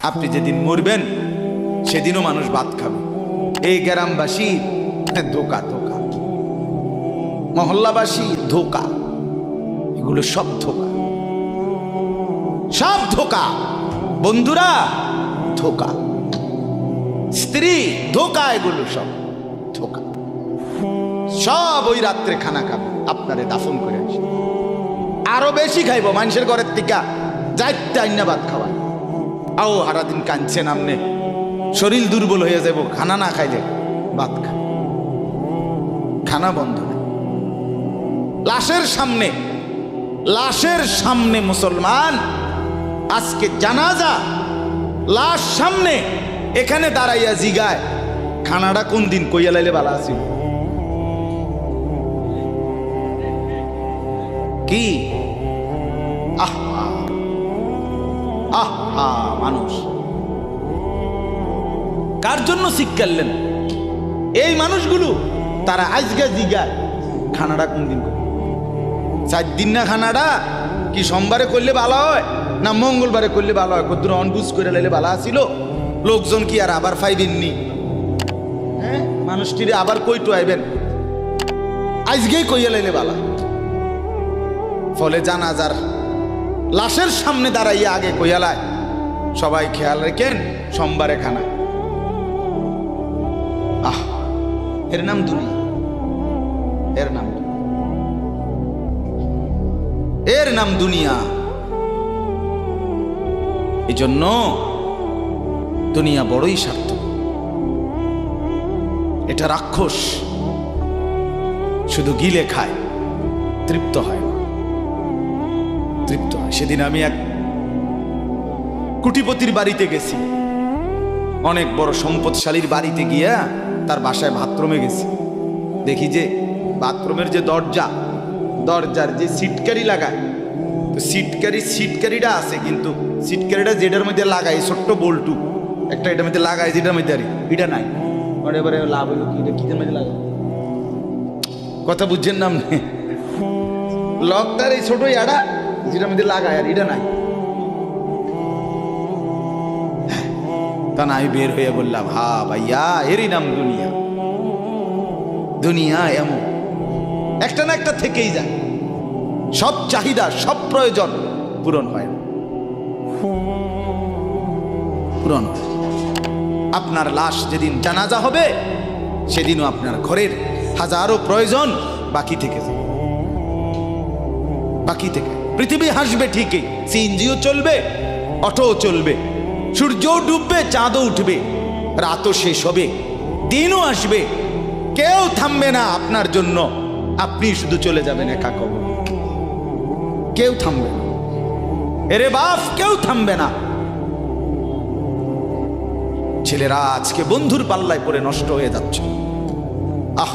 আপনি যেদিন মরবেন সেদিনও মানুষ ভাত খাবে। এই গ্রামবাসী ধোকা ধোকা, মহল্লাবাসী ধোকা, এগুলো সব ধোকা, সব ধোকা। বন্ধুরা ধোকা, স্ত্রী ধোকা, এগুলো সব ধোকা। সব ওই রাত্রে খানা খাবে, আপনারে দাফন করে আসে। আরো বেশি খাইব মানুষের ঘরের থেকে যাইতে আইনা ভাত খাওয়া। আও সারাদিন কাঁদছেন আমনে, শরীর দুর্বল হয়ে যাব খানা না খাইলে। ভাত খা, খানা বন্ধ নেই। লাশের সামনে, লাশের সামনে মুসলমান আজকে জানাজা, লাশ সামনে, এখানে দাঁড়াইয়া জিগায় খানাটা কোন দিন কইয়া লাইলে ভালো আছিল। কি আহা আহা, মানুষ কার জন্য শিক্ষালেন? এই মানুষগুলো তারা আজকে জিগায় খানাটা কোন দিন, 4 দিন না খানাটা কি সোমবারে করলে ভালো হয় না মঙ্গলবারে করলে ভালো হয়? কত অনবুঝ করে লাইলে ভালো আছিল। লোকজন কি আর আবার পাইবেননি? হ্যাঁ, মানুষটিরে আবার কইটু আইবেন, আজকেই কইয়া লাইলে ভালো। ফলে জানাজার লাশের সামনে দাঁড়াইয়া আগে কইয়ালায় সবাই খেয়াল রেখেন সোমবারে খানা। আহ, এর নাম দুনিয়া, এর নাম, এর নাম দুনিয়া। এই জন্য দুনিয়া বড়ই স্বার্থ, এটা রাক্ষস, শুধু গিলে খায়, তৃপ্ত হয় না, তৃপ্ত হয়। সেদিন আমি এক কুটিপতির বাড়িতে গেছি, অনেক বড় সম্পদশালীর বাড়িতে গিয়া তার বাসায় বাথরুমে গেছি। দেখি যে বাথরুমের যে দরজা, দরজার যে সিটকারি লাগায়, তো সিটকারিটা আছে, কিন্তু সিটকারিটা যেটার মধ্যে লাগায় ছোট্ট বল্টু একটা, এটার মধ্যে লাগায় যেটার মধ্যে আরে এটা নাই। এবারে লাভ হলো কি, এটা কিদের মধ্যে লাগায়, কথা বুঝছেন না? লকটার এই ছোট ইয়াটা যেটার মধ্যে লাগায় আর এটা নাই। তা না, আমি বের হয়ে বললাম, হা ভাইয়া, এরই নাম দুনিয়া। দুনিয়া এমন একটা না একটা থেকেই যায়, সব চাহিদা, সব প্রয়োজন পূরণ হয় না, পূরণ। আপনার লাশ যেদিন জানাজা হবে সেদিনও আপনার ঘরের হাজারো প্রয়োজন বাকি থেকে যাবে, বাকি থেকে। পৃথিবী হাসবে ঠিকই, সিএনজিও চলবে, অটোও চলবে, সূর্যও ডুববে, চাঁদও উঠবে, রাতও শেষ হবে, দিনও আসবে, কেউ থামবে না আপনার জন্য। আপনি শুধু চলে যাবেন একা কবর, কেউ থামবে না। এরে বাপ, কেউ থামবে না। ছেলেরা আজকে বন্ধুর পাল্লায় পড়ে নষ্ট হয়ে যাচ্ছে। আহ,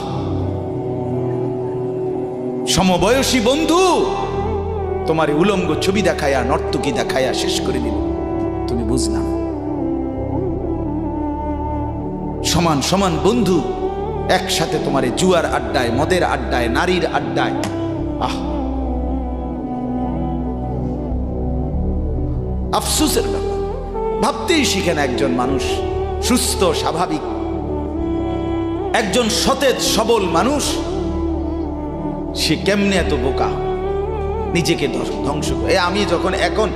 সমবয়সী বন্ধু তোমার উলঙ্গ ছবি দেখায়া, নর্তকী দেখায়া শেষ করে দিল, তুমি বুঝলাম। সমান সমান বন্ধু একসাথে তোমার জুয়ার আড্ডায়, মদের আড্ডায়, নারীর আড্ডায়। আহ, আফসোসের ব্যাপার। ভাবতেই শিখে না একজন মানুষ সুস্থ স্বাভাবিক, একজন সতেজ সবল মানুষ, সে কেমনে এত বোকা, নিজেকে ধ্বংস করে। আমি যখন এখন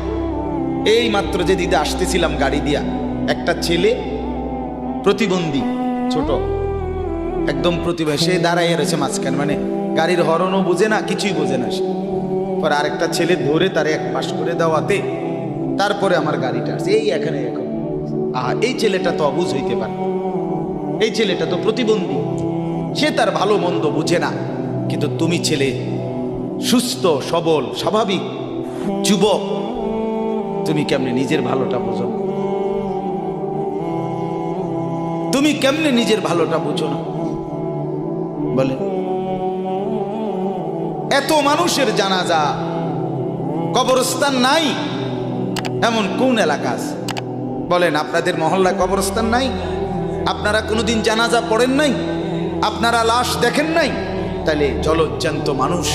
এই মাত্র যে দিদা আসতেছিলাম গাড়ি দিয়া, একটা ছেলে প্রতিবন্ধী, ছোট একদম প্রতিভা, সে দাঁড়াইয়া রয়েছে মাঝখানে, মানে গাড়ির হরনও বোঝে না, কিছুই বোঝে না সে। পর আরেকটা ছেলে ধরে তারে এক পাশ করে দেওয়াতে তারপরে আমার গাড়িটা আসছে এই এখানে। এখন এই ছেলেটা তো অবুঝ হইতে পারে, এই ছেলেটা তো প্রতিবন্ধী, সে তার ভালো মন্দ বুঝে না। কিন্তু তুমি ছেলে সুস্থ সবল স্বাভাবিক যুবক, তুমি কেমনে নিজের ভালোটা বুঝো? তুমি কেমনে নিজের ভালোটা বুঝো না বলে? এত মানুষের জানাজা, কবরস্থান নাই এমন কোন এলাকা আছে বলেন? আপনাদের মহল্লায় কবরস্থান নাই? আপনারা কোনোদিন জানাজা পড়েন নাই? আপনারা লাশ দেখেন নাই? তাহলে জলজ্জান্ত মানুষ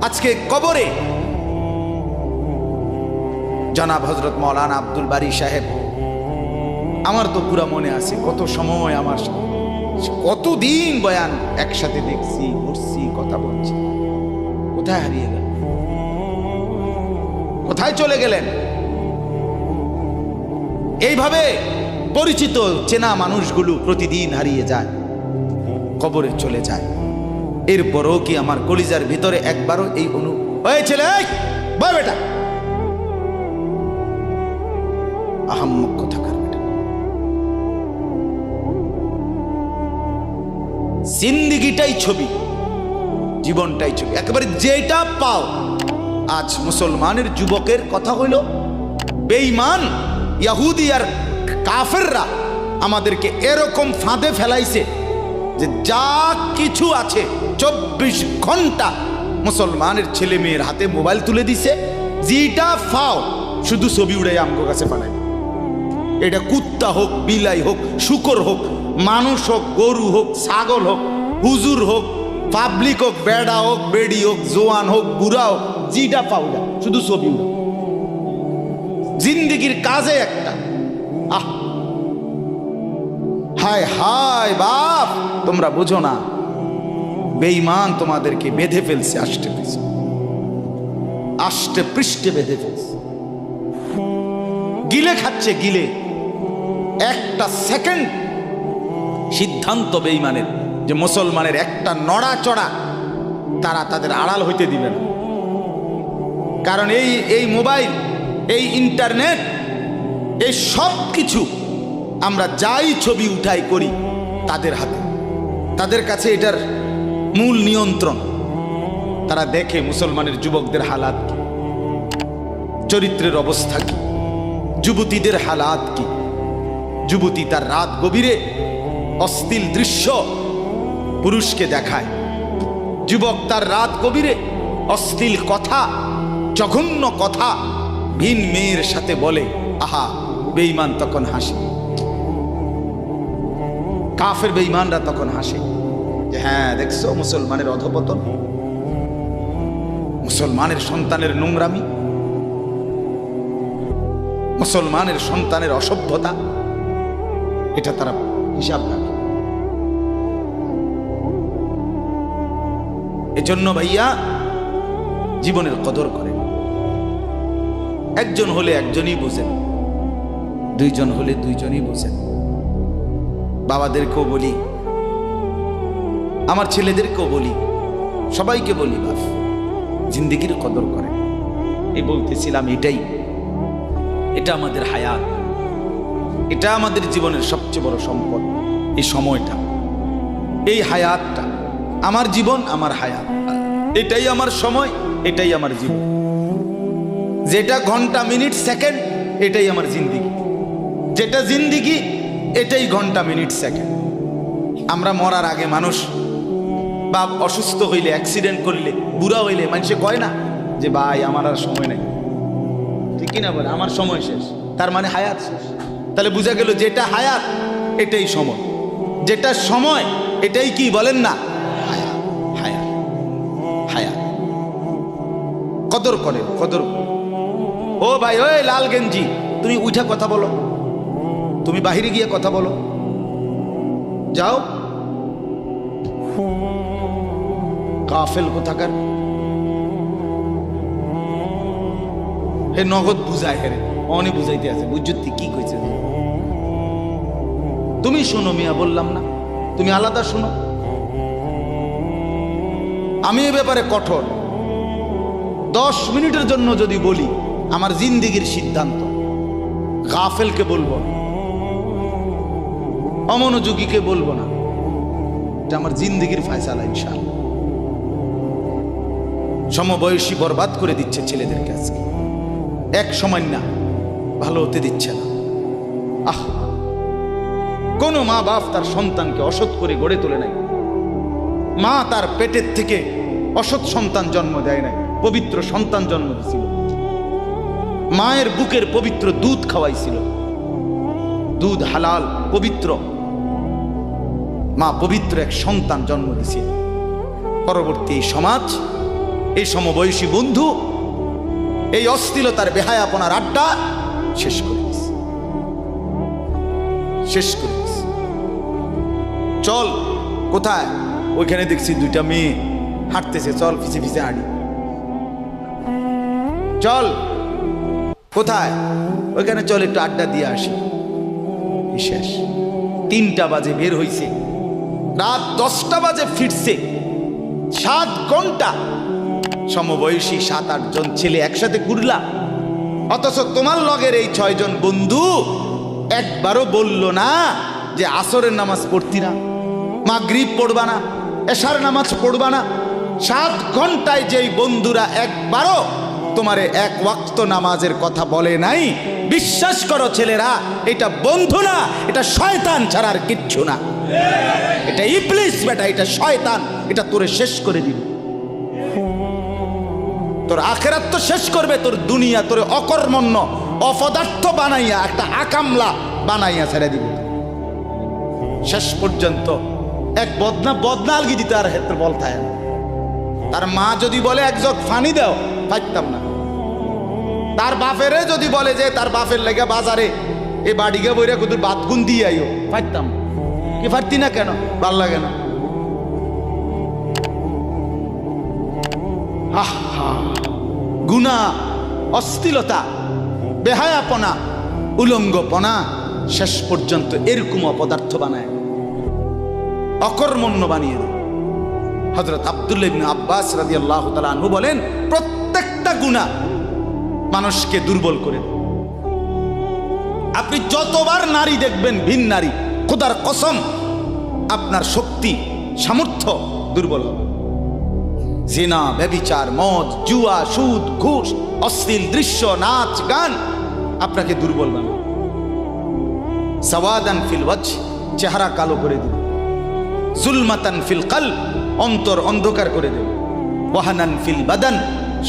আজকে কবরে জনাব হযরত মাওলানা আব্দুল বারী সাহেব, আমার তো পুরা মনে আছে কত সময় আমার কতদিন বয়ান একসাথে দেখছি, ঘুরছি, কথা বলছি। কোথায় হারিয়ে গেল? কোথায় চলে গেলেন? এইভাবে পরিচিত চেনা মানুষগুলো প্রতিদিন হারিয়ে যায়, কবরে চলে যায়। এরপরও কি আমার কলিজার ভিতরে একবারও এই হয়েছিল বেটা আহাম্মক কোথাকার বেটা, জিন্দিগিটাই ছবি, জীবনটাই ছবি, একেবারে যেটা পাও। আজ মুসলমানের যুবকের কথা হইল বেঈমান ইহুদি আর কাফেররা আমাদেরকে এরকম ফাঁদে ফেলাইছে যে যা কিছু আছে 24 ঘন্টা মুসলমানের ছেলে মেয়ের হাতে মোবাইল তুলে দিছে, যেটা ফাও শুধু ছবি উড়াই আমগো কাছে পাঠায়। এটা কুত্তা হোক, বিলাই হোক, শুকর হোক, মানুষ হোক, গরু হোক, ছাগল হোক, হুজুর হোক, পাবলিক হোক, বেড়া হোক, বেড়ি হোক, জোয়ান হোক, বুড়া হোক, যেটা পাও না শুধু ছবি উড়াও। জিন্দিগির কাজে একটা হায় হায় বাপ, তোমরা বুঝো না, বেঈমান তোমাদেরকে বেঁধে ফেলছে, আষ্টে পৃষ্ঠে বেঁধে ফেলছে, গিলে খাচ্ছে, গিলে। একটা সেকেন্ড সিদ্ধান্ত বেঈমানের যে মুসলমানের একটা নড়াচড়া তারা তাদের আড়াল হইতে দিবে না। কারণ এই মোবাইল, এই ইন্টারনেট, এই সব কিছু আমরা যাই ছবি উঠাই করি তাদের হাতে, তাদের কাছে এটার মূল নিয়ন্ত্রণ। তারা দেখে মুসলমানের যুবকদের হালাত কি, চরিত্রের অবস্থা কি, যুবতীদের হালাত কি। যুবতী তার রাত গভীরে অশ্লীল দৃশ্য পুরুষকে দেখায়, যুবক তার রাত গভীরে অশ্লীল কথা, জঘন্য কথা ভিন মেয়ের সাথে বলে। আহা, বেঈমান তখন হাসে, কাফের বেঈমানরা তখন হাসে যে হ্যাঁ দেখছো মুসলমানের অধপতন, মুসলমানের সন্তানের নোংরামি, মুসলমানের সন্তানের অসভ্যতা, এটা তারা হিসাব রাখে। এজন্য ভাইয়া জীবনের কদর করেন। একজন হলে একজনই বোঝেন, দুইজন হলে দুইজনই বোঝেন। বাবাদেরকেও বলি, আমার ছেলেদেরকেও বলি, সবাইকে বলি, বাপ জিন্দিগির কদর করেন। এই বলতেছিলাম, এটা আমাদের হায়াত, এটা আমাদের জীবনের সবচেয়ে বড় সম্পদ। এই সময়টা, এই হায়াতটা, আমার জীবন, আমার হায়াত, এটাই আমার সময়, এটাই আমার জীবন। যেটা ঘন্টা, মিনিট, সেকেন্ড, এটাই আমার জিন্দিগি। যেটা জিন্দিগি, এটাই ঘন্টা, মিনিট, সেকেন্ড। আমরা মরার আগে মানুষ বা অসুস্থ হইলে, অ্যাক্সিডেন্ট করলে, বুড়া হইলে মানুষে কয় না যে ভাই আমার আর সময় নেই, ঠিক কিনা বলে, আমার সময় শেষ, তার মানে হায়াত শেষ। তাহলে বোঝা গেল যেটা হায়াত এটাই সময়, যেটা সময় এটাই কি বলেন না হায়াত। হায়াত হায়াত কদর করেন, কদর। ও ভাই, ওই লাল গেঞ্জি, তুমি উঠা কথা বলো, তুমি বাহিরে গিয়ে কথা বলো, যাও। কাফেল কোথাকার, হে নগদ বুঝায়, হেরে অনে বুঝাইতে আছে, বুঝতে কি কইছে। তুমি শোনো মিয়া, বললাম না তুমি আলাদা শোনো। আমি এ ব্যাপারে কঠোর। 10 মিনিটের জন্য যদি বলি আমার জিন্দিগির সিদ্ধান্ত, গাফেলকে বলবো, অমনোযোগীকে বলবো না, এটা আমার জিন্দিগির ফয়সালা ইনশাআল্লাহ। সমবয়সী বরবাদ করে দিচ্ছে ছেলেদেরকে আজকে, এক সময় না ভালো হতে দিচ্ছে না। কোন মা বাপ তার সন্তানকে অসৎ করে গড়ে তোলে নাই। মা তার পেটের থেকে অসৎ সন্তান জন্ম দেয় নাই, পবিত্র সন্তান জন্ম দিয়েছিল। মায়ের বুকের পবিত্র দুধ খাওয়াইছিল, দুধ হালাল পবিত্র। মা পবিত্র এক সন্তান জন্ম দিয়েছিল। পরবর্তী এই সমাজ, এই সমবয়সী বন্ধু, এই অশ্লীলতার বেহায়াপনার আড্ডা শেষ করে দিস, শেষ করে দিস। চল, কোথায়? ওইখানে দেখছি দুইটা মেয়ে হাঁটতেছে, চল পিছে পিছে হাঁটি। চল, কোথায়? ওইখানে চল একটু আড্ডা দিয়ে আসি। শেষ। 3টা বাজে বের হইছে, রাত 10টা বাজে ফিরছে। 7 ঘন্টা সমবয়সী 7-8 জন ছেলে একসাথে ঘুরলা, অথচ তোমার লগের এই 6 জন বন্ধু একবারও বলল না যে আসরের নামাজ পড়তি না, মাগরিব পড়বা না, এশার নামাজ পড়বা না। 7 ঘন্টায় যেই বন্ধুরা একবারও তোমারে 1 ওয়াক্ত নামাজের কথা বলে নাই, বিশ্বাস করো ছেলেরা, এটা বন্ধু না, এটা শয়তান ছাড়া আর কিচ্ছু না। এটা ইবলিস বেটা, এটা শয়তান, এটা তোরে শেষ করে দিবে। তোর আখেরাত তো শেষ করবে, তোর দুনিয়া তোরে অকর্মণ্য অপদার্থ বানাইয়া একটা আকামলা বানাইয়া ছেড়ে দিবে। শেষ পর্যন্ত এক বদনা আলগি দিতে আর ক্ষেত্রে বলতায় না। তার মা যদি বলে 1 জগ ফানি দাও, পাইতাম না। তার বাপেরে যদি বলে যে তার বাপের লেগে বাজারে এই বাড়িকে বইরা কত বাতগুন দিয়ে আইও, পাইতাম কি? পারতি না কেন? ভাল লাগে না। গুনাহ, অশ্লীলতা, বেহায়াপনা, উলঙ্গপনা শেষ পর্যন্ত এরকম অপদার্থ বানায়, অকর্মণ্য বানিয়ে দেয়। হযরত আব্দুল্লাহ ইবনে আব্বাস রাদিয়াল্লাহু তাআলা আনহু বলেন, প্রত্যেকটা গুনাহ মানুষকে দুর্বল করে। আপনি যতবার নারী দেখবেন ভিন নারী, খোদার কসম আপনার শক্তি সামর্থ্য দুর্বল হবে। জিনা, ব্যভিচার, মদ, জুয়া, সুদ, ঘুষ, অশ্লীল দৃশ্য, নাচ, গান আপনাকে দুর্বল বানাবে। সাওয়াদান ফিল ওয়াজহ, চেহারা কালো করে দিবে। জুলমাতান ফিল কলব, অন্তর অন্ধকার করে দেবে। ওয়াহানান ফিল বাদান,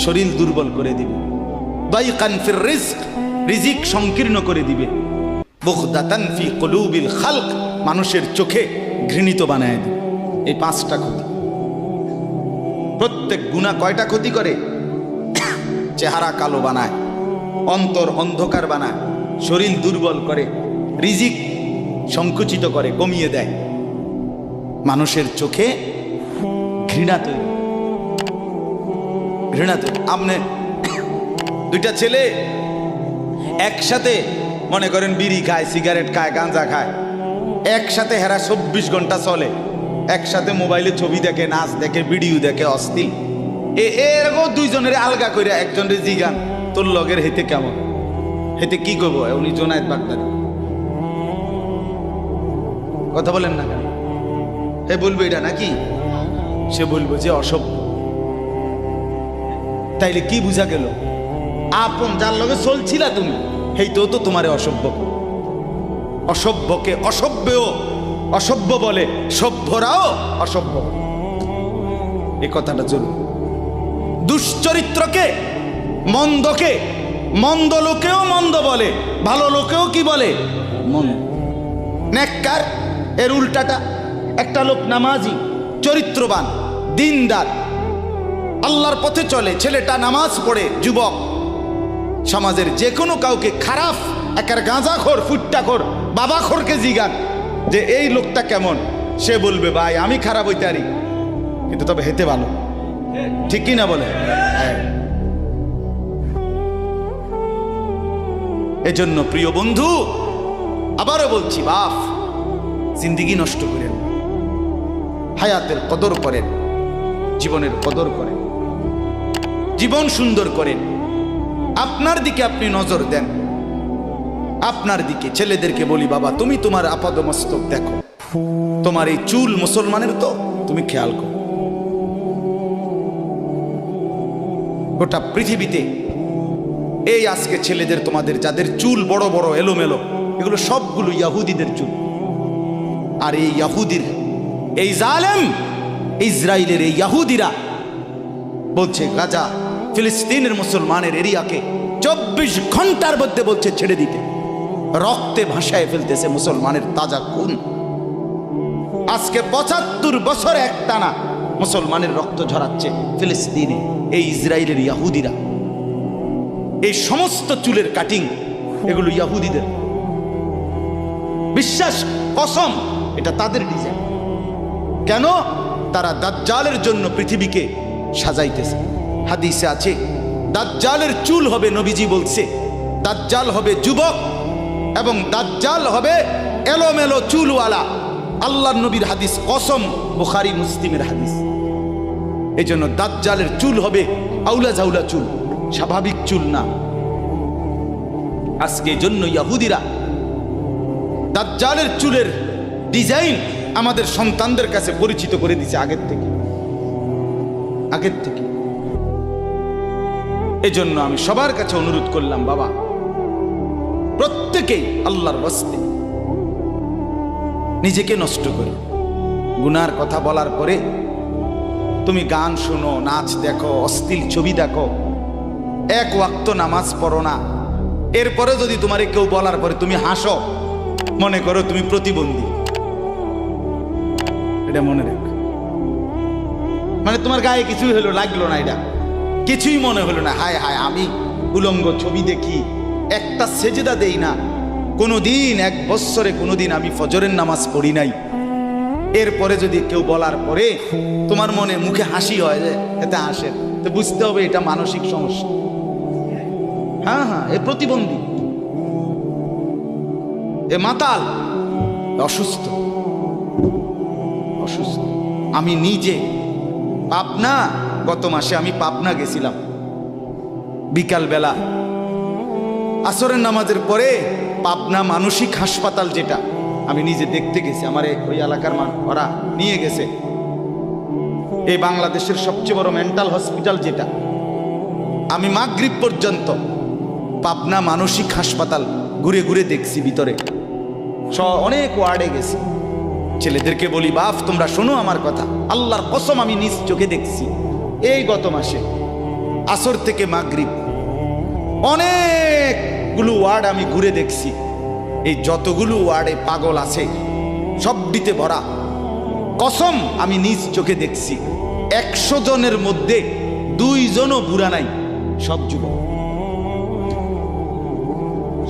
শরীর দুর্বল করে দিবে। দাইকান ফির রিজক, রিজিক সংকীর্ণ করে দিবে। বুগদাতান ফি কুলুবিল খালক, মানুষের চোখে ঘৃণিত বানায় দিবে। এই 5টা ক্ষতি। প্রত্যেক গুনাহ কয়টা ক্ষতি করে? চেহারা কালো বানায়, অন্তর অন্ধকার বানায়, শরীর দুর্বল করে, রিজিক সংকুচিত করে, কমিয়ে দেয়, মানুষের চোখে ঘৃণা তৈরি, ঘৃণা তৈরি। আপনি 2টা ছেলে একসাথে মনে করেন বিড়ি খায়, সিগারেট খায়, গাঁজা খায়, একসাথে হেরা 24 ঘন্টা চলে, একসাথে মোবাইলে ছবি দেখে, নাচ দেখে, ভিডিও দেখে, অশ্লীল। এরকম 2 জনের আলগা করে একজনের জিগান তোর লগের হেতে কেমন, হেতে কি করবো? উনি জোনায়েদ বাগদাদি, কথা বলেন না কেন? হে বলবো এটা নাকি? সে বলবো যে অসভ্য। তাইলে কি বুঝা গেল? আপন যার লগে চলছিলা তুমি, হেইতেও তো তোমারে অসভ্য। অসভ্যকে অসভ্যও অসভ্য বলে, সভ্যরাও অসভ্য। এই কথাটা জরুরি। দুশ্চরিত্রকে, মন্দকে মন্দ লোকেও মন্দ বলে, ভালো লোকেও কি বলে? মন্দ। নেককার এর উল্টাটা। একটা লোক নামাজি, চরিত্রবান, দিনদার, আল্লাহর পথে চলে, ছেলেটা নামাজ পড়ে, যুবক, সমাজের যে কোনো কাউকে খারাপ, একার গাঁজাখোর, ফুট্টাখোর, বাবাখোরকে জিগান যে এই লোকটা কেমন, সে বলবে ভাই আমি খারাপ হইতে পারি, কিন্তু তবে হেতে ভালো। ঠিক কি না বলে? এজন্য প্রিয় বন্ধু, আবারও বলছি, বাপ জিন্দিগি নষ্ট করেন, হায়াতের কদর করেন, জীবনের কদর করেন, জীবন সুন্দর করেন। আপনার দিকে আপনি নজর দেন, আপনার দিকে। ছেলেদেরকে বলি, বাবা তুমি তোমার আপাদমস্তক দেখো, তোমার এই চুল মুসলমানের তো, তুমি খেয়াল করো। গোটা পৃথিবীতে এই আজকে ছেলেদের, তোমাদের যাদের চুল বড় বড় এলোমেলো, এগুলো সবগুলো ইয়াহুদিদের চুল। আর এই ইয়াহুদির, এই জালেম ইসরায়েলের এই ইয়াহুদিরা বলছে গাজা, ফিলিস্তিনের মুসলমানের এরিয়াকে 24 ঘন্টার মধ্যে বলছে ছেড়ে দিতে। রক্তে ভাসায় ফেলতেছে মুসলমানের তাজা খুন। আজকে 75 বছর একটানা মুসলমানের রক্ত ঝরাচ্ছে ফিলিস্তিনে এই ইসরায়েলের ইয়াহুদিরা। এই সমস্ত চুলের কাটিং এগুলো ইহুদিদের। বিশ্বাস কসম, এটা তাদের ডিজাইন। কেন? তারা দাজ্জালের জন্য পৃথিবীকে সাজাইতেছে। হাদিসে আছে দাজ্জালের চুল হবে, নবীজি বলছে দাজ্জাল হবে যুবক এবং দাজ্জাল হবে এলোমেলো চুলওয়ালা। আল্লাহর নবীর হাদিস, কসম, বুখারী মুসলিমের হাদিস। এই জন্য দাজ্জালের চুল হবে আউলা জাউলা চুল, স্বাভাবিক চুল না। আজকে জন্য ইহুদিরা দাজ্জালের চুলের ডিজাইন আমাদের সন্তানদের কাছে পরিচিত করে দিচ্ছে আগের থেকে। এজন্য আমি সবার কাছে অনুরোধ করলাম, বাবা প্রত্যেকেই আল্লাহর ওয়াস্তে নিজেকে নষ্ট করে। গুনার কথা বলার পরে তুমি গান শোনো, নাচ দেখো, অশ্লীল ছবি দেখো, এক ওয়াক্ত নামাজ পড়ো না, এরপরে যদি তোমারে কেউ বলার পরে তুমি হাসো, মনে করো তুমি প্রতিবন্ধী। এটা মনে রেখো। মানে তোমার গায়ে কিছুই হলো, লাগলো না, এটা কিছুই মনে হলো না। হায় হায়, আমি উলঙ্গ ছবি দেখি, একটা সেজদা দেই না কোনোদিন, 1 বছরে কোনোদিন আমি ফজরের নামাজ পড়ি নাই, এরপরে যদি কেউ বলার পরে তোমার মনে মুখে হাসি হয়, যে এতে হাসে, তো বুঝতে হবে এটা মানসিক সমস্যা। হ্যাঁ, এ প্রতিবন্ধী, এ মাতাল, অসুস্থ। আমি নিজে পাবনা, গত মাসে আমি পাবনা গেছিলাম, বিকালবেলা আসরের নামাজের পরে পাবনা মানসিক হাসপাতাল, যেটা আমি নিজে দেখতে গেছি, আমার ওই এলাকার ওরা নিয়ে গেছে, এই বাংলাদেশের সবচেয়ে বড় মেন্টাল হসপিটাল যেটা। আমি মাগরিব পর্যন্ত পাবনা মানসিক হাসপাতাল ঘুরে ঘুরে দেখছি, ভিতরে অনেক ওয়ার্ডে গেছি। ছেলেদেরকে বলি, বাপ তোমরা শোনো আমার কথা, আল্লাহর কসম আমি নিজ চোখে দেখছি। এই গত মাসে আসর থেকে মাগরিব অনেকগুলো ওয়ার্ড আমি ঘুরে দেখছি। এই যতগুলো ওয়ার্ডে পাগল আছে সবটিতে ভরা। কসম আমি নিজ চোখে দেখছি, 100 জনের মধ্যে 2 জনও বুড়া নাই, সব যুবক,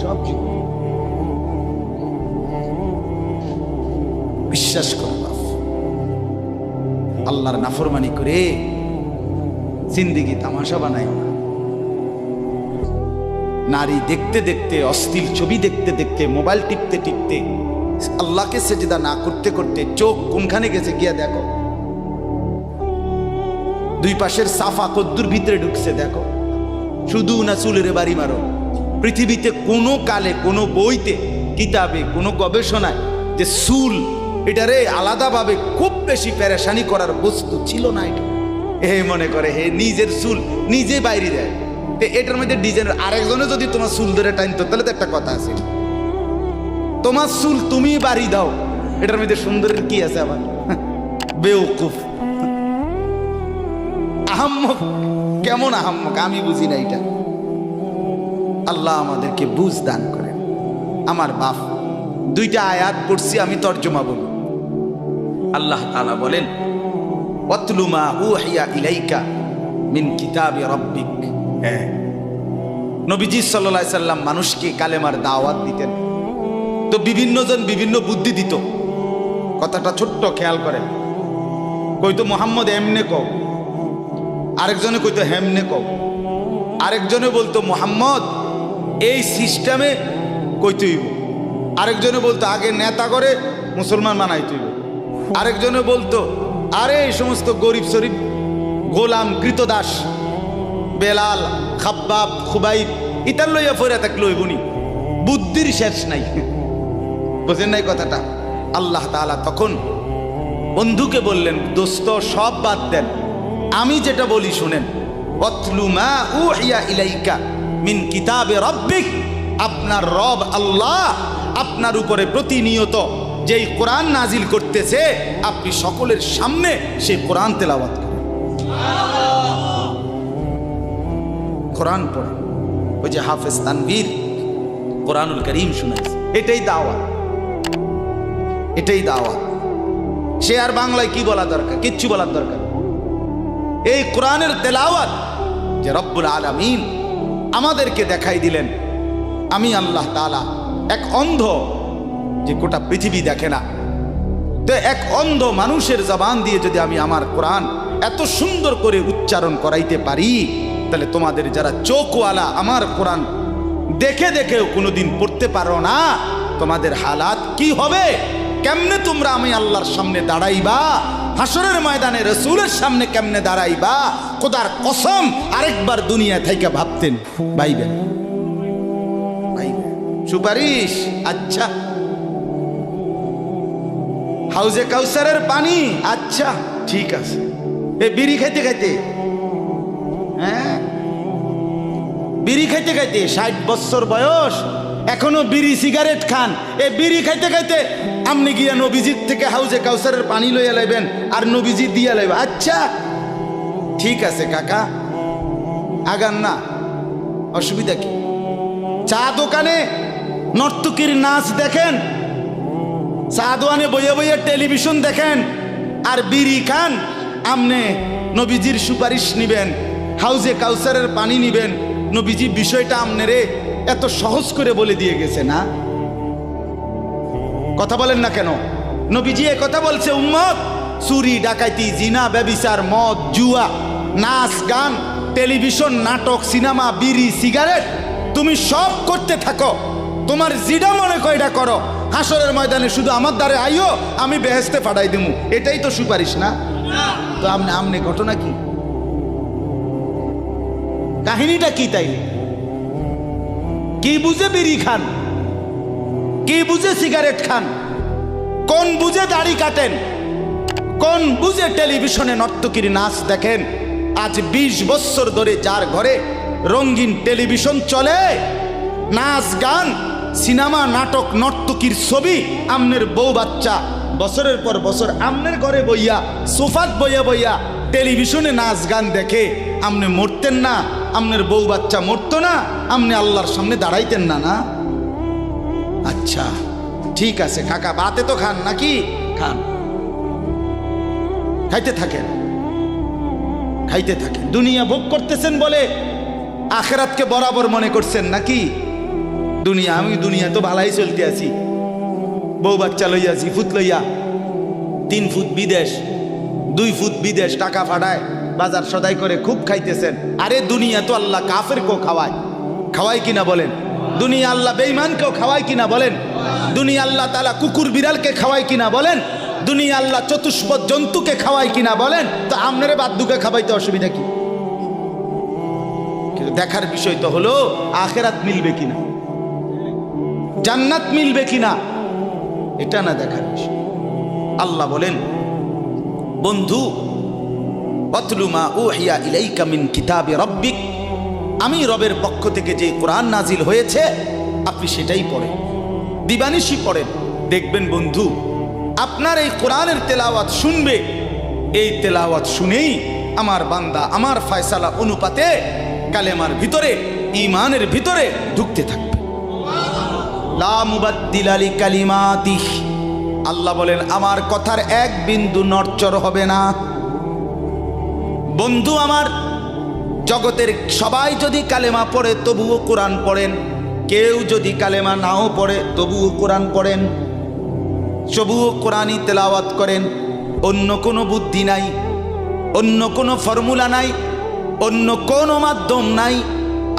সব যুবক। বিশ্বাস করো বাপ, আল্লাহর নাফরমানি করে জিন্দেগি তামাশা বানায় না। নারী দেখতে দেখতে, অশ্লীল ছবি দেখতে দেখতে, মোবাইল টিপতে টিপতে, আল্লাহকে সেজদা না করতে করতে চোখ কোনখানে গেছে গিয়া দেখো। 2 পাশের সাফা কদ্দুর ভিতরে ঢুকছে দেখো। শুধু না চুলের বাড়ি মারো। পৃথিবীতে কোনো কালে, কোনো বইতে, কিতাবে, কোনো গবেষণায় যে চুল এটারে আলাদাভাবে খুব বেশি পেরেশানি করার বস্তু ছিল না। এটা মনে করে নিজের চুল নিজে বাইরে দেয়। এটার মধ্যে ডিজাইন, আরেকজনে যদি তোমার চুল ধরে টাইনতো তাহলে তো একটা কথা আছে, তোমার চুল তুমি বাড়ি দাও, এটার মধ্যে সুন্দরের কি আছে? আবার বেওকুফ, আহাম্মক। কেমন আহাম্মক আমি বুঝি না এটা। আল্লাহ আমাদেরকে বুঝ দান করেন। আমার বাপ 2টা আয়াত পড়ছি, আমি তর্জমা বলি। আল্লাহ তাআলা বলেন, ওয়াতলু মা উহিয়া ইলাইকা মিন কিতাবি রাব্বিক। নবীজি সাল্লাল্লাহু আলাইহি সাল্লাম মানুষকে কালেমার দাওয়াত দিতেন, তো বিভিন্ন জন বিভিন্ন বুদ্ধি দিত। কথাটা ছোট্ট খেয়াল করেন। কইতো মুহাম্মদ এমনে কও, আরেকজনে কইতো হেমনে কও, আরেকজনে বলতো মুহাম্মদ এই সিস্টেমে কইতে হইব, আরেকজনে বলতো আগে নেতা করে মুসলমান বানাইতে হইব, আরেকজনে বলতো আরে এই সমস্ত গরিব শরীফ গোলাম কৃতদাস বেলাল খাব্বাব খুবাইব ইতার লইয়া ফইরা থাকলে হইবনি। বুদ্ধির শেষ নাই। বুঝেন নাই কথাটা? আল্লাহ তাআলা তখন বন্ধুকে বললেন, দোস্ত সব বাদ দেন, আমি যেটা বলি শুনেন। ওয়াতলু মা উহিয়া ইলাইকা মিন কিতাবে রাব্বিক। আপনার রব আল্লাহ আপনার উপরে প্রতিনিয়ত যেই কোরআন নাজিল করতেছে, আপনি সকলের সামনে সেই কোরআন তেলাওয়াত করেন, কোরআন পড়েন। ওই যে হাফেজ তানভীর কোরআনুল কারীম শুনাইছে, এটাই দাওয়াত, এটাই দাওয়াত। সে আর বাংলায় কি বলা দরকার? কিচ্ছু বলার দরকার। এই কোরআনের তেলাওয়াত যে রব্বুল আলামিন আমাদেরকে দেখাই দিলেন আমি আল্লাহ তাআলা এক অন্ধ, যে গোটা পৃথিবী দেখে না, তো এক অন্ধ মানুষের জবান দিয়ে যদি আমি আমার কোরআন এত সুন্দর করে উচ্চারণ করাইতে পারি, তাহলে তোমাদের যারা চোখওয়ালা আমার কোরআন দেখে দেখেও কোনোদিন পড়তে পারো না, তোমাদের হালাত কি হবে? কেমনে তোমরা আমি আল্লাহর সামনে দাঁড়াইবা? হাসরের ময়দানে রাসূলের সামনে কেমনে দাঁড়াইবা? খোদার কসম আরেকবার দুনিয়া থেকে ভাবতেন ভাইবেন সুপারিশ। আচ্ছা, হাউজে কাউসারের পানি, আচ্ছা ঠিক আছে। এ বিড়ি খাইতে খাইতে, হ্যাঁ বিড়ি খাইতে খাইতে 60 বছর বয়স, এখনো বিড়ি সিগারেট খান। এ বিড়ি খাইতে খাইতে আপনি গিয়া নবীজির থেকে হাউজে কাউসারের পানি লইয়া লাইবেন আর নবীজি দিয়া লাইবেন। আচ্ছা ঠিক আছে কাকা, আগান না, অসুবিধা কি? চা দোকানে নর্তকীর নাচ দেখেন, চা দোকানে বইয়া বইয়া টেলিভিশন দেখেন, আর বিড়ি খান। আমনে নবীজির সুপারিশ নিবেন, হাউজে কাউসারের পানি নিবেন। নবীজি বিষয়টা আমনেরে এত সহজ করে বলে দিয়ে গেছে না? কথা বলেন না কেন? নবীজি এ কথা বলছে, উম্মত চুরি ডাকাইতি জিনা ব্যভিচার মদ জুয়া নাচ গান টেলিভিশন নাটক সিনেমা বিড়ি সিগারেট তুমি সব করতে থাকো, তোমার জিডা মনে কয়টা করো, হাসরের ময়দানে শুধু আমার দ্বারে আইও, আমি বেহেশতে পাঠাই দেবো। এটাই তো সুপারিশ না? তো আমনে ঘটনা কি, কাহিনীটা কি? তাইলে কি বুঝে বিড়ি খান, কি বুঝে সিগারেট খান, কোন বুঝে দাড়ি কাটেন, কোন বুঝে টেলিভিশনে নর্তকীর নাচ দেখেন? আজ 20 বছর ধরে যার ঘরে রঙিন টেলিভিশন চলে, নাচ গান সিনেমা নাটক নর্তকীর ছবি, আমনের বউ বাচ্চা বছরের পর বছর আমনের ঘরে বইয়া সোফাত বইয়া বইয়া টেলিভিশনে নাচ গান দেখে, আমনে মরতেন না? আমনের বউ বাচ্চা মরতো না? আমনে আল্লাহর সামনে দাঁড়াইতেন না? না? আচ্ছা ঠিক আছে কাকা, বাতে তো খান নাকি? খান, খাইতে থাকেন, খাইতে থাকেন। দুনিয়া ভোগ করতেছেন বলে আখিরাতকে বরাবর মনে করছেন নাকি? দুনিয়া, আমি দুনিয়া তো ভালাই চলতে আছি, বউ বাচ্চা লইয়া 2 ফুট লইয়া 3 ফুট বিদেশ 2 ফুট বিদেশ টাকা ফাটায় বাজার সদাই করে খুব খাইতেছেন। আরে দুনিয়া তো আল্লাহ কাফেরকেও খাওয়ায়, খাওয়ায় কিনা বলেন? দুনিয়া আল্লাহ বেঈমানকেও খাওয়ায় কিনা বলেন? দুনিয়া আল্লাহ তাআলা কুকুর বিড়ালকে খাওয়ায় কিনা বলেন? দুনিয়া আল্লাহ চতুষ্পদ জন্তুকে খাওয়ায় কিনা বলেন? তো আপনারে বাদ্দুকে খাওয়াইতে অসুবিধা কি? কিন্তু দেখার বিষয় তো হলো আখিরাত মিলবে কিনা, জান্নাত মিলবে কিনা, এটা না দেখার বিষয়। আল্লাহ বলেন, বন্ধু ওয়াতলু মা উহিয়া ইলাইকা মিন কিতাবি রাব্বিক, আমি রবের পক্ষ থেকে যে কোরআন নাজিল হয়েছে আপনি সেটাই পড়েন, দিবানিশি পড়েন। দেখবেন বন্ধু আপনার এই কোরআনের তেলাওয়াত শুনবে, এই তেলাওয়াত শুনেই আমার বান্দা আমার ফয়সালা অনুপাতে কালেমার ভিতরে ঈমানের ভিতরে ঢুকতে থাকবে। লা মুবাদ্দিলা লিকালিমাতিহি, আল্লাহ বলেন আমার কথার এক বিন্দু নড়চড় হবে না। বন্ধু আমার, জগতের সবাই যদি কালেমা পড়ে তবুও কোরআন পড়েন, কেউ যদি কালেমা নাও পড়ে তবুও কোরআন পড়েন, তবুও কোরআনই তেলাওয়াত করেন। অন্য কোনো বুদ্ধি নাই, অন্য কোনো ফর্মুলা নাই, অন্য কোনো মাধ্যম নাই।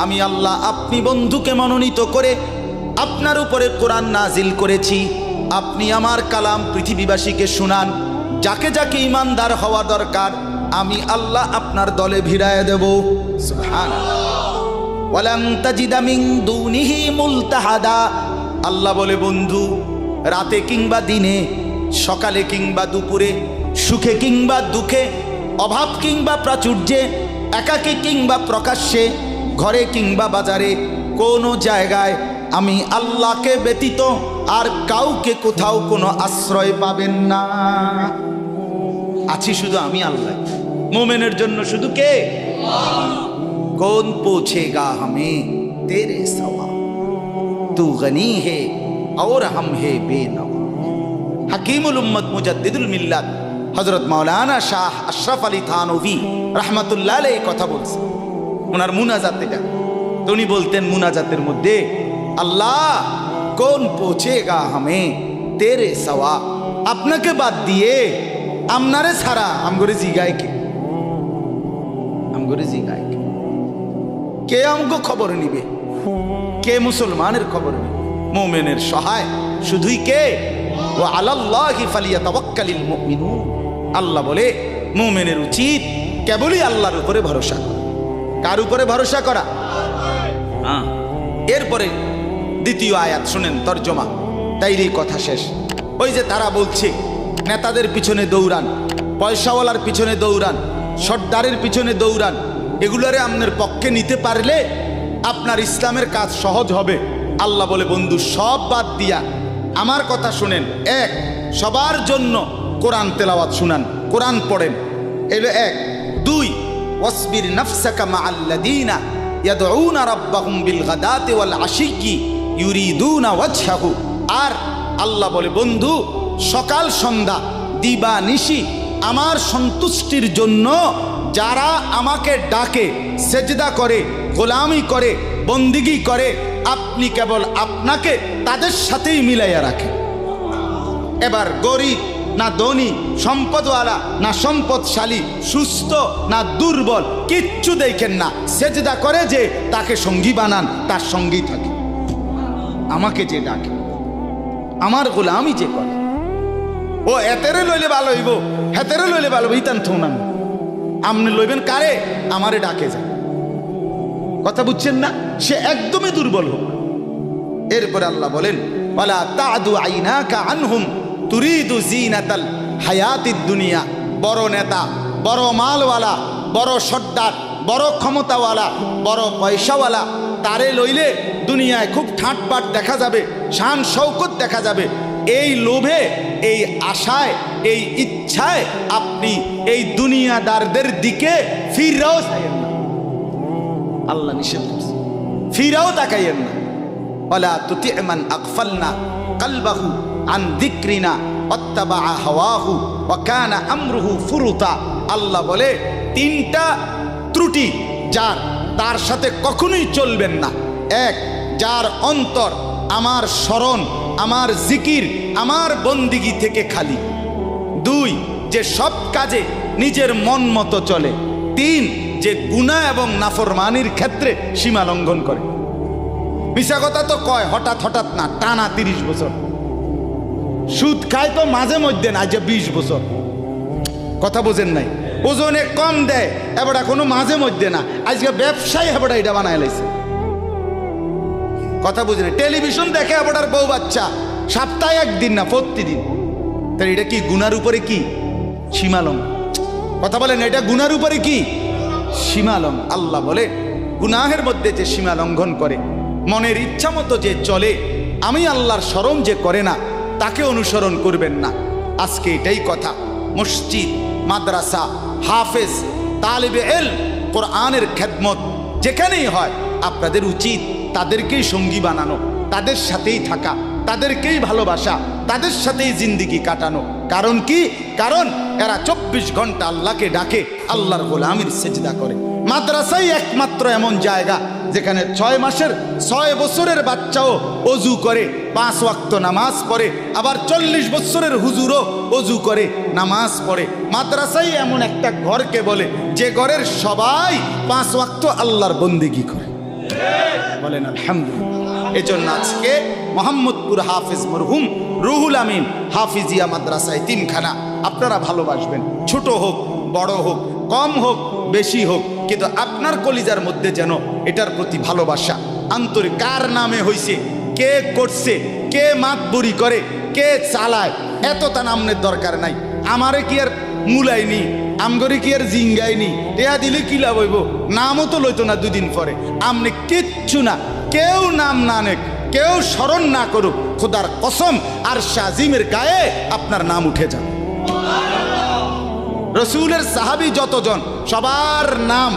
আমি আল্লাহ আপনি বন্ধুকে মনোনীত করে আপনার উপরে কোরআন নাজিল করেছি, আপনি আমার কালাম পৃথিবীবাসীকে শুনান। যাকে যাকে ইমানদার হওয়া দরকার আমি আল্লাহ আপনার দলে ভিড়ায় দেব। সুবহানাল্লাহ। ওয়ালান তাজিদা মিন দুনিহি মুলতাহাদা, আল্লাহ বলে বন্ধু রাতে কিংবা দিনে, সকালে কিংবা দুপুরে, সুখে কিংবা দুঃখে, অভাব কিংবা প্রাচুর্যে, একাকী কিংবা প্রকাশ্যে, ঘরে কিংবা বাজারে, কোনো জায়গায় আমি আল্লাহকে ব্যতীত আর কাউকে কোথাও কোনো আশ্রয় পাবেন না। আছি শুধু আমি আল্লাহ। মোমেনের জন্য শুধু কে? কौन पूछेगा हमें तेरे सवा, तू गनी है और हम है बेनवा। हकीमुल उम्मत मुजद्दिदुल मिल्लत हजरत मौलाना शाह अशरफ अली थानवी रहमतुल्लाह अलैहि কথা বলছে ওনার মুনাজাত। এটা তো উনি বলতেন মুনাজাতের মধ্যে, আল্লাহ কোন পৌঁছেগা হামে তেরে সওয়া, আপনাকে বাদ দিয়ে আমনারে ছাড়া আমগরে জিগায় কে, আমগরে জিগায় কে, কে আমগো খবর নিবে, কে মুসলমানের খবর নিবে? মুমিনের সহায় শুধুই কে? ওয়া আলাল্লাহি ফালিয়াতাওয়াক্কালিল মুমিনুন। আল্লাহ বলে মুমিনের উচিত কেবলই আল্লাহর উপরে ভরসা করা। কার উপরে ভরসা করা? এরপরে দ্বিতীয় আয়াত শুনেন, তর্জমা, তাইরই কথা শেষ। ওই যে তারা বলছে নেতাদের পিছনে দৌড়ান, পয়সাওয়ালার পিছনে দৌড়ান, সর্দারের পিছনে দৌড়ান, এগুলোরে আপনার পক্ষে নিতে পারলে আপনার ইসলামের কাজ সহজ হবে। আল্লাহ বলে বন্ধু সব বাদ দিয়া আমার কথা শুনেন। এক, সবার জন্য কোরআন তেলাওয়াত শুনান, কোরআন পড়েন, এলো এক। দুই, ওয়াসবির নাফসাকা মাআল্লাযীনা ইয়াদউনা রাব্বাহুম বিল গাদাতি ওয়াল আশিয়্যি ইউরিদুনা ওয়াজহাহু। আর আল্লাহ বলে বন্ধু সকাল সন্ধ্যা দিবা নিশি আমার সন্তুষ্টির জন্য যারা আমাকে ডাকে, সেজদা করে, গোলামি করে, বন্দিগি করে, আপনি কেবল আপনাকে তাদের সাথেই মিলাইয়া রাখেন। এবার গরিব না ধনী, সম্পদওয়ালা না সম্পদশালী, সুস্থ না দুর্বল, কিচ্ছু দেখেন না, সেজদা করে যে তাকে সঙ্গী বানান, তার সঙ্গী থাকে। আমাকে যে ডাকে, আমার গোলামি যে করে, ও এতেরে লইলে ভালো হইব, হেতেরে লইলে ভালো হইব, ইতান থৌনান আমনে লইবেন কারে? আমারে ডাকে যায়। কথা বুঝছেন না? সে একদমই দুর্বল হোক। এরপরে আল্লাহ বলেন, ওয়ালা তাদু আইনাকা আনহুম তুরিদু জিনাতাল হায়াতিদ দুনিয়া। বড় নেতা, বড় মালওয়ালা, বড় সর্দার, বড় ক্ষমতাওয়ালা, বড় পয়সাওয়ালা, তারে লইলে দুনিয়ায় খুব ঠাটবাট দেখা যাবে, শান শৌকত দেখা যাবে। এই লোভে, এই আশায়, এই ইচ্ছায় আপনি এই দুনিয়াদারদের দিকে ফিরাও চাইয়েন না। আল্লাহ নিষেধ করছে, ফিরাও তাকাইয়েন না। ওয়ালা তুতি মান আগফালনা কলবাহু আন যিকরিনা ওয়াত্তাবা হাওয়াহু ওয়া কানা আমরুহু ফুরুতা। আল্লাহ বলে তিনটা ত্রুটি যার, তার সাথে কখনোই চলবেন না। এক, যার অন্তর আমার স্মরণ, আমার জিকির, আমার বন্দিগি থেকে খালি। দুই, যে সব কাজে নিজের মন মতো চলে। তিন, যে গুনাহ এবং নাফরমানির ক্ষেত্রে সীমা লঙ্ঘন করে। মিশা কথা তো কয় হঠাৎ হঠাৎ না, টানা 30 বছর। সুদ খায় তো মাঝে মধ্যে না, যে 20 বছর। কথা বোঝেন নাই? ওজনে কম দেয় এবার কোনো মাঝে মধ্যে না, আজকে ব্যবসায়ী এবার এটা বানায় লাইছে। কথা বুঝলেন? টেলিভিশন দেখে আবার বউ বাচ্চা, সপ্তাহে একদিন না, প্রতিদিন। তাহলে এটা কি গুনার উপরে কি সীমালম? কথা বলেন, এটা গুনার উপরে কি সীমালম? আল্লাহ বলে গুনাহের মধ্যে যে সীমা লঙ্ঘন করে, মনের ইচ্ছা মতো যে চলে, আমি আল্লাহর স্মরণ যে করে না, তাকে অনুসরণ করবেন না। আজকে এটাই কথা। মসজিদ, মাদ্রাসা, হাফেজ, তালিবে ইলম, কোরআনের খেদমত যেখানেই হয়, আপনাদের উচিত তাদেরকেই সঙ্গী বানানো, তাদের সাথেই থাকা, তাদেরকেই ভালোবাসা, তাদের সাথেই জিন্দিগি কাটানো। কারণ কি? কারণ এরা 24 ঘন্টা আল্লাহকে ডাকে, আল্লাহর গোলামির সেজদা করে। মাদ্রাসাই একমাত্র এমন জায়গা যেখানে 6 মাসের 6 বছরের বাচ্চাও অজু করে, 5 ওয়াক্ত নামাজ পড়ে, আবার 40 বছরের হুজুরও অজু করে, নামাজ পড়ে। মাদ্রাসাই এমন একটা ঘরকে বলে যে ঘরের সবাই 5 ওয়াক্ত আল্লাহর বন্দেগী করে। বলেন আলহামদুলিল্লাহ। এজন্য আজকে মোহাম্মদপুর হাফেজ মরহুম রুহুল আমিন হাফিজিয়া মাদ্রাসায় 3খানা আপনারা ভালোবাসবেন। ছোট হোক, বড় হোক, কম হোক, বেশি হোক, কিন্তু আপনার কলিজার মধ্যে যেন এটার প্রতি ভালোবাসা, আন্তরিক। কার নামে হইছে, কে করছে, কে মাতবুরি করে, কে চালায়, এত তা নামের দরকার নাই। আমারে কি আর মুলাইনি, আমগরে কি আর জিঙ্গাইনি, টেয়া দিলে কি লাভ হইব? নামও তো লইতো না 2 দিন পরে। আমনে কিচ্ছু না, কেউ নাম না নেক, কেউ স্মরণ না করুক, খোদার কসম আর শাজিমের গায়ে আপনার নাম উঠে যাবে। রসুলের সাহাবী যতজন, সবার নাম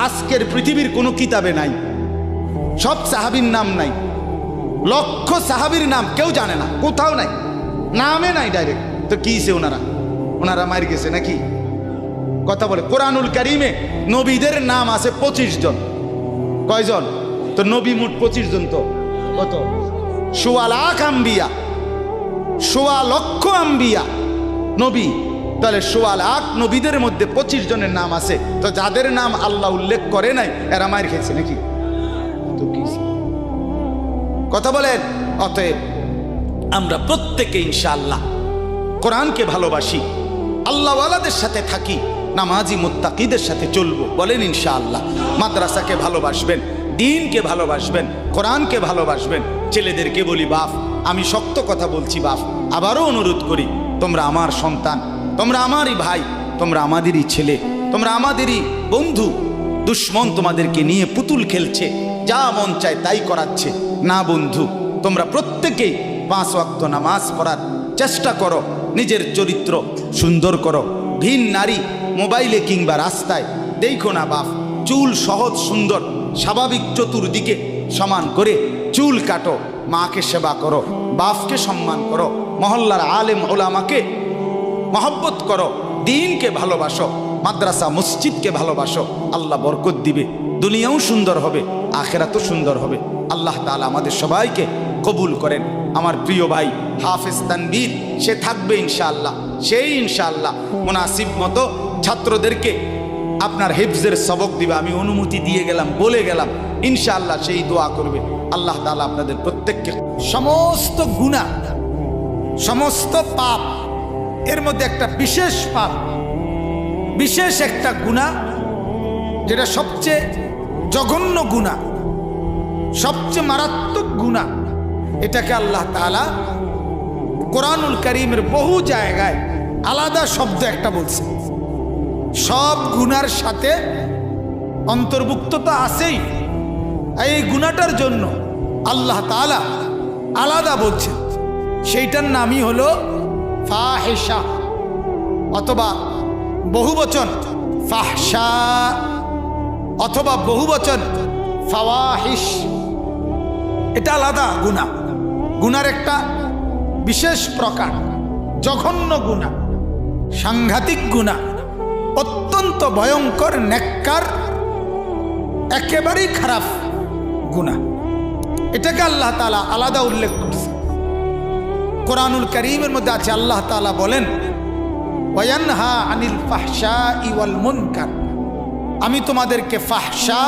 আজকের পৃথিবীর কোনো কিতাবে নাই। সব সাহাবীর নাম নাই, লক্ষ সাহাবীর নাম কেউ জানে না, কোথাও নাই, নামে নাই ডাইরেক্ট। তো কিছে ওনারা মার গেছে নাকি? কথা বলে কোরআনুল কারিমে নবীদের নাম আছে 25 জন। কয়জন? তো নবী মোট 25 জন। তো কত? 1.25 লাখ আম্বিয়া, 1.25 লক্ষ আম্বিয়া নবী। তাহলে 1.25 লাখ নবীদের মধ্যে 25 জনের নাম আছে। তো যাদের নাম আল্লাহ উল্লেখ করে নাই এরা মায়ের খেয়েছে নাকি? তো কি কথা বলেন? অতএব আমরা প্রত্যেকে ইনশাআল্লাহ কোরআনকে ভালোবাসি, আল্লাহওয়ালাদের সাথে থাকি, নামাজি মুত্তাকিদের সাথে চলবো। বলেন ইনশাআল্লাহ। মাদ্রাসাকে ভালোবাসবেন, দ্বীনকে ভালোবাসবেন, কোরআনকে ভালোবাসবেন। ছেলেদেরকে বলি, বাপ আমি শক্ত কথা বলছি, বাপ আবারও অনুরোধ করি, তোমরা আমার সন্তান, তোমরা আমারই ভাই, তোমরা আমাদেরই ছেলে, তোমরা আমাদেরই বন্ধু। দুশ্মন তোমাদেরকে নিয়ে পুতুল খেলছে, যা মন চায় তাই করাচ্ছে। না বন্ধু, তোমরা প্রত্যেকেই 5 ওয়াক্ত নামাজ পড়ার চেষ্টা করো, নিজের চরিত্র সুন্দর করো। ভিন নারী মোবাইলে কিংবা রাস্তায় দেখো না বাপ। চুল সহজ সুন্দর স্বাভাবিক চতুর্দিকে সমান করে চুল কাটো, মাকে সেবা করো, বাপকে সম্মান করো, মহল্লার আলেম ওলামাকে মহব্বত করো, দ্বীনকে ভালোবাসো, মাদ্রাসা মসজিদকে ভালোবাসো। আল্লাহ বরকত দিবে, দুনিয়াও সুন্দর হবে, আখেরাতও সুন্দর হবে। আল্লাহ তাআলা আমাদের সবাইকে কবুল করেন। আমার প্রিয় ভাই হাফেজ তানভীর, সে থাকবে ইনশাআল্লাহ। সেই ইনশাআল্লাহ মুনাসিব মতো ছাত্রদেরকে আপনার হিফজের সবক দিবে। আমি অনুমতি দিয়ে গেলাম, বলে গেলাম, ইনশাআল্লাহ সেই দোয়া করবে। আল্লাহ তাআলা আপনাদের প্রত্যেককে সমস্ত গুনাহ, সমস্ত পাপ, এর মধ্যে একটা বিশেষ পাপ, বিশেষ একটা গুনাহ, যেটা সবচেয়ে জঘন্য গুনাহ, সবচেয়ে মারাত্মক গুনাহ, এটাকে আল্লাহ তাআলা কোরআনুল কারীমের বহু জায়গায় আলাদা শব্দ একটা বলছে। সব গুনার সাথে অন্তর্ভুক্ত তো আছেই, এই গুনাহটার জন্য আল্লাহ তাআলা আলাদা বলছে। সেইটার নামই হলো ফাহিশা, অথবা বহুবচন ফাহশা, অথবা বহুবচন ফাওয়াহিশ। এটা আলাদা গুনাহ, গুনার একটা বিশেষ প্রকার, জঘন্য গুনাহ, সাংঘাতিক গুনাহ, অত্যন্ত ভয়ঙ্কর, নেককার, একেবারেই খারাপ গুনাহ। এটাকে আল্লাহ তাআলা আলাদা উল্লেখ করছে। কোরআনুল কারীমের মধ্যে আছে, আল্লাহ তাআলা বলেন, ওয়ায়ানহা আনিল ফাহশাই ওয়াল মুনকার। আমি তোমাদেরকে ফাহশা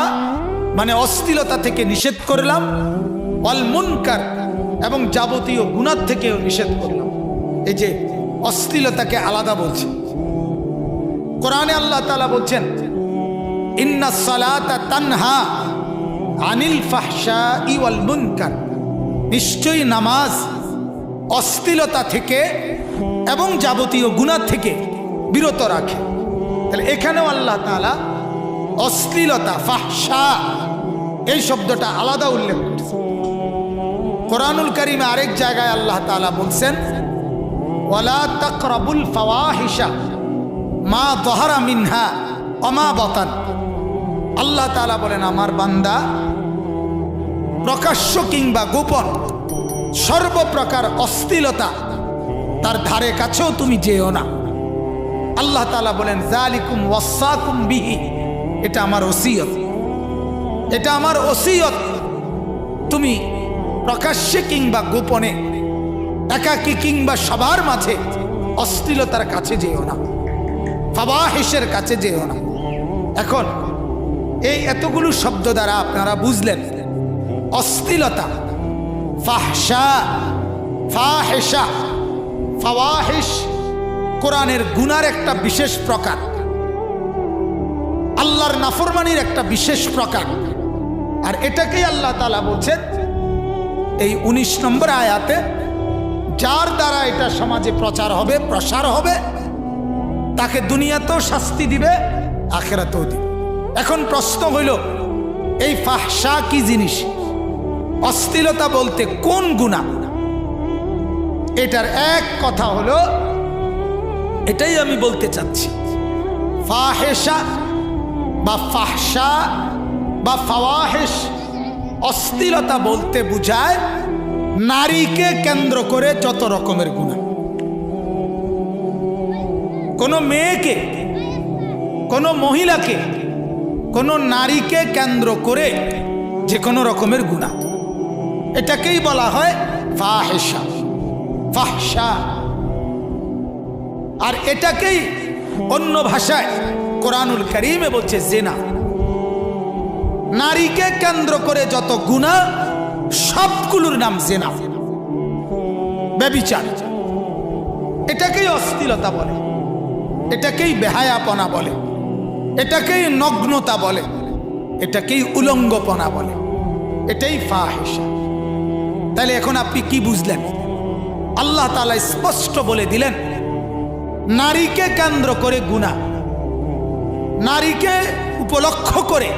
মানে অশ্লীলতা থেকে নিষেধ করলাম, ওয়াল মুনকার এবং যাবতীয় গুনাহ থেকেও নিষেধ করলাম। এই যে অশ্লীলতাকে আলাদা বলছে কোরআনে। আল্লাহ তাআলা বলছেন, ইন্নাস সালাতা তানহা আনিল ফাহশাই ওয়াল মুনকার। নিশ্চয়ই নামাজ অশ্লীলতা থেকে এবং যাবতীয় গুনাহ থেকে বিরত রাখে। তাহলে এখানেও আল্লাহ তাআলা অশ্লীলতা, ফাহশা, এই শব্দটা আলাদা উল্লেখ করছে। কোরআনুল কারীমে আরেক জায়গায় আল্লাহ তাআলা বলছেন, ওয়ালা তাকরাবুল ফাওয়াহিশা মা যাহারা মিনহা ওয়া মা বাতান। আল্লাহ তাআলা বলেন, আমার বান্দা প্রকাশ্য কিংবা গোপন সর্বপ্রকার অশ্লীলতা তার ধারে কাছেও তুমি যেও না। আল্লাহ তাআলা বলেন, যালিকুম ওয়াসাকুম বিহি, এটা আমার ওসিয়ত, এটা আমার ওসিয়ত। তুমি প্রকাশ্যে কিংবা গোপনে, একাকী কিংবা সবার মাঝে অশ্লীলতার কাছে যেও না, ফাওয়াহিশের কাছে যেও না। এখন এই এতগুলো শব্দ দ্বারা আপনারা বুঝলেন অশ্লীলতা, ফাহশা, ফাহিশা, ফাওয়াহিশ কোরআনের গুনার একটা বিশেষ প্রকার, আল্লাহর নাফরমানির একটা বিশেষ প্রকার। আর এটাকেই আল্লাহ তাআলা বলছেন এই 19 নম্বর আয়াতে, যার দ্বারা এটা সমাজে প্রচার হবে, প্রসার হবে, তাকে দুনিয়াতেও শাস্তি দিবে, আখিরাতেও দিবে। এখন প্রশ্ন হইল, এই ফাহশা কি জিনিস? অশ্লীলতা বলতে কোন গুনাহ? এটার এক কথা হলো, এটাই আমি বলতে চাচ্ছি, ফাহিশা বা ফাহশা বা ফাওয়াহিশ, অশ্লীলতা বলতে বুঝায় নারীকে কেন্দ্র করে যত রকমের গুনাহ। কোনো মেয়েকে, কোনো মহিলাকে, কোনো নারীকে কেন্দ্র করে যে কোনো রকমের গুনাহ, এটাকেই বলা হয় ফাহিশা, ফাহশা। আর এটাকেই অন্য ভাষায় কোরআনুল কারীমে বলছে জিনা। নারীকে কেন্দ্র করে যত গুনাহ সবগুলোর নাম জিনা, ব্যভিচার। এটাকেই অশ্লীলতা বলে, এটাকেই বেহায়াপনা বলে, এটাকেই নগ্নতা বলে, এটাকেই উলঙ্গপনা বলে, এটাই ফাহিশা। তাহলে এখন আপনি কি বুঝলেন? আল্লাহ তাআলা স্পষ্ট বলে দিলেন নারীকে কেন্দ্র করে গুনাহ, নারীকে উপলক্ষ করে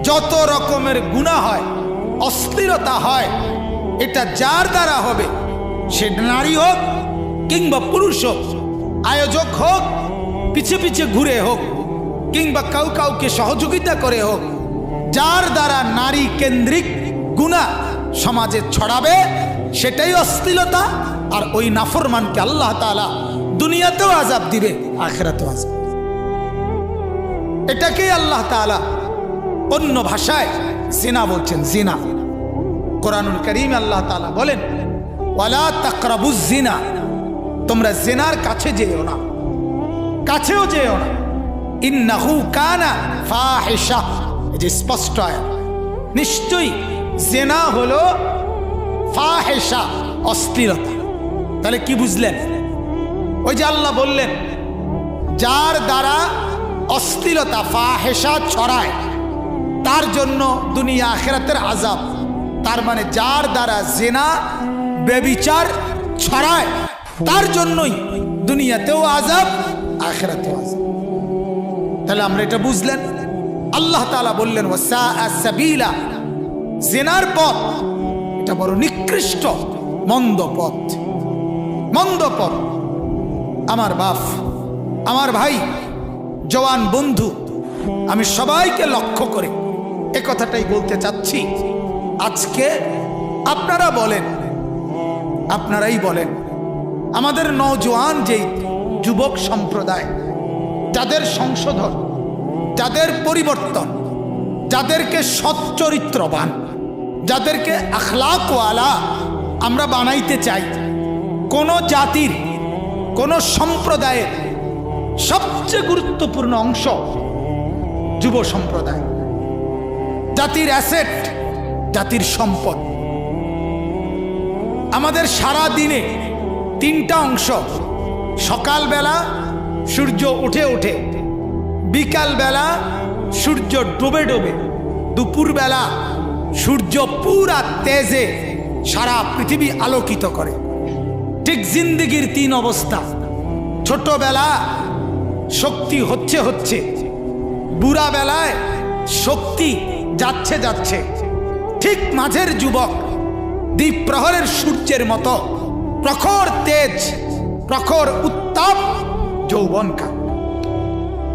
যত রকমের গুনাহ হয়, অশ্লীলতা হয়, এটা যার দ্বারা হবে, সে নারী হোক কিংবা পুরুষ হোক, আয়োজক হোক, পিছে পিছে ঘুরে হোক, কিংবা কাউকে সহযোগিতা করে হোক, যার দ্বারা নারী কেন্দ্রিক গুনাহ সমাজে ছড়াবে সেটাই অশ্লীলতা। আর ওই নাফরমানকে আল্লাহ তাআলা দুনিয়াতেও আযাব দিবে, আখিরাতেও আযাব। এটাকেই আল্লাহ তাআলা অন্য ভাষায় জিনা বলছেন, জিনা। কোরআনুল কারীমে আল্লাহ তাআলা বলেন ওয়ালা তাকরাবুজ জিনা, তোমরা জিনার কাছে যেও না, কাছেও যেও না। ইন্নাহু কানা ফাহিশা, এই যে স্পষ্ট আয়াত, নিশ্চয়ই জিনা হলো ফাহিশা, অশ্লীলতা। তাহলে কি বুঝলেন? ওই যে আল্লাহ বললেন যার দ্বারা অশ্লীলতা ফাহিশা ছড়ায় তার জন্য দুনিয়া আখিরাতের আযাব। তার মানে যার দ্বারা জিনা ব্যভিচার ছড়ায় তার জন্যই দুনিয়াতেও আযাব, আখিরাতেও আযাব। তাহলে আমরা এটা বুঝলেন। আল্লাহ তাআলা বললেন ওয়াসাআ সাবিলা, জিনার পথ এটা বড় নিকৃষ্ট, মন্দ পথ, মন্দ পথ। আমার বাপ, আমার ভাই, জওয়ান বন্ধু, আমি সবাইকে লক্ষ্য করে এ কথাটাই বলতে চাচ্ছি। আজকে আপনারা বলেন, আপনারাই বলেন, আমাদের নওজোয়ান যেই যুবক সম্প্রদায়, যাদের সংশোধন, যাদের পরিবর্তন, যাদেরকে সচ্চরিত্রবান, যাদেরকে আখলাকওয়ালা আমরা বানাইতে চাই, কোন জাতির, কোন সম্প্রদায়ের সবচেয়ে গুরুত্বপূর্ণ অংশ যুব সম্প্রদায়। জাতির অ্যাসেট, জাতির সম্পদ। আমাদের সারা দিনে তিনটা অংশ, সকালবেলা সূর্য উঠে উঠে, বিকালবেলা সূর্য ডুবে ডুবে, দুপুরবেলা সূর্য পুরা তেজে সারা পৃথিবী আলোকিত করে। ঠিক জিন্দেগির তিন অবস্থা। ছোটবেলা শক্তি হচ্ছে হচ্ছে, বুড়া বেলায় শক্তি যাচ্ছে যাচ্ছে, ঠিক মাঝের যুবক দ্বীপ প্রহরের সূর্যের মতো প্রখর তেজ, প্রখর উত্তাপ যৌবনকাল,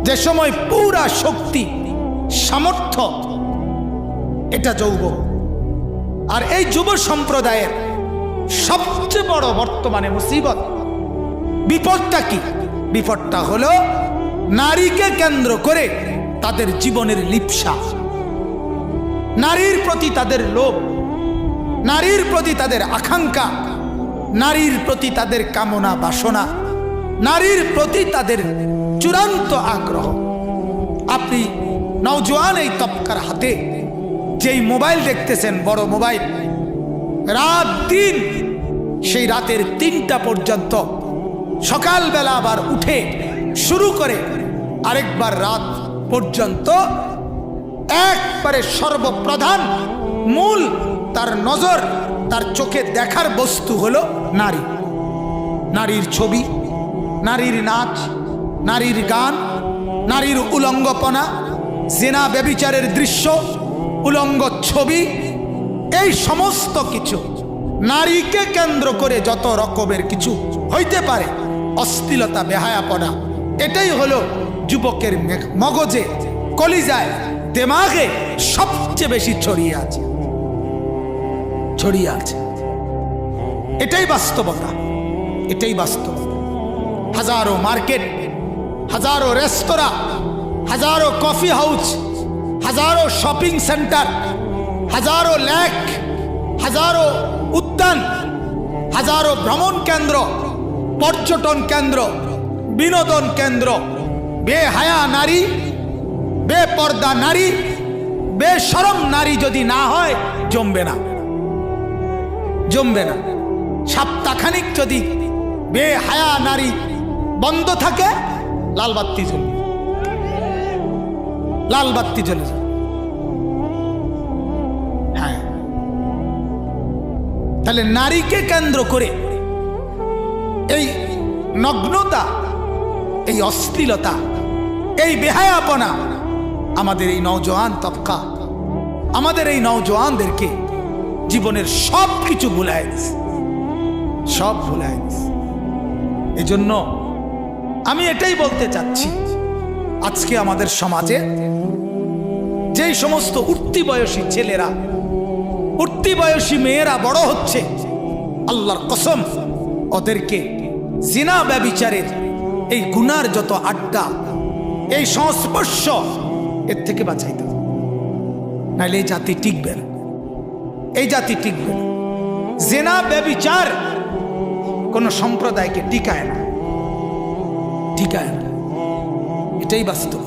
যে সময় পুরা শক্তি সামর্থ্য, এটা যৌবন। আর এই যুব সম্প্রদায়ের সবচেয়ে বড় বর্তমানে মুসিবত, বিপদটা কি? বিপদটা হলো নারীকে কেন্দ্র করে তাদের জীবনের লিপ্সা, নারীর প্রতি তাদের লোভ, নারীর প্রতি তাদের আকাঙ্ক্ষা, নারীর প্রতি তাদের কামনা বাসনা, নারীর প্রতি তাদের চূড়ান্ত আগ্রহ। আপনি নওজোয়ান এই তবকার হাতে যেই মোবাইল দেখতেছেন, বড় মোবাইল, রাত দিন সেই রাতের 3টা পর্যন্ত, সকালবেলা আবার উঠে শুরু করে আরেকবার রাত পর্যন্ত একবারে সর্বপ্রধান মূল তার নজর, তার চোখে দেখার বস্তু হলো নারী, নারীর ছবি, নারীর নাচ, নারীর গান, নারীর উলঙ্গপনা, জিনা ব্যভিচারের দৃশ্য, উলঙ্গ ছবি, এই সমস্ত কিছু নারীকে কেন্দ্র করে যত রকমের কিছু হইতে পারে, অশ্লীলতা, বেহায়াপনা, এটাই হলো যুবকের মগজে, কলিজায়, দেমাগে সবচেয়ে বেশি ছড়িয়ে আছে, ছড়িয়ে আছে। এটাই বাস্তবতা, এটাই বাস্তবতা। হাজারো মার্কেট, হাজারো রেস্তোরাঁ, হাজারো কফি হাউস, হাজারো শপিং সেন্টার, হাজারো লেক, হাজারো উদ্যান, হাজারো ভ্রমণ কেন্দ্র, পর্যটন কেন্দ্র, বিনোদন কেন্দ্র, বেহায়া নারী, বেপর্দা নারী, বেশরম নারী যদি না হয় জমবে না, জমবে না। সপ্তাহখানিক যদি বেহায়া নারী বন্ধ থাকে, লাল বাত্তি জ্বলবে, লাল বাত্তি জ্বলে যাবে। হ্যাঁ, তাহলে নারীকে কেন্দ্র করে এই নগ্নতা, এই অশ্লীলতা, এই বেহায়াপনা আমাদের এই নওজোয়ান তবকা, আমাদের এই নওজোয়ানদেরকে জীবনের সব কিছু ভুলায় দিছে, সব ভুলায় দিছে। এই জন্য আমি এটাই বলতে চাচ্ছি, আজকে আমাদের সমাজে যেই সমস্ত উঠতি বয়সী ছেলেরা, উঠতি বয়সী মেয়েরা বড় হচ্ছে, আল্লাহর কসম ওদেরকে জিনা ব্যভিচারের এই গুনার যত আড্ডা, এই সংস্পর্শ, এর থেকে বাঁচাইতে হবে, নাহলে এই জাতি টিকবে না, এই জাতি টিকবে না। জিনা ব্যভিচার কোন সম্প্রদায়কে টিকায় না, টিকায় না, এটাই বাস্তব।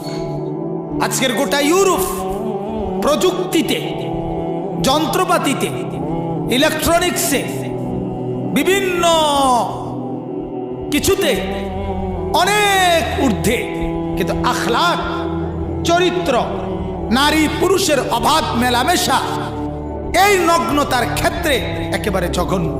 আজকের গোটা ইউরোপ প্রযুক্তিতে, যন্ত্রপাতিতে, ইলেকট্রনিক্সে, বিভিন্ন কিছুতে অনেক ঊর্ধ্বে, কিন্তু আখলাক, চরিত্র, নারী পুরুষের অবাধ মেলামেশা, এই নগ্নতার ক্ষেত্রে একেবারে জঘন্য।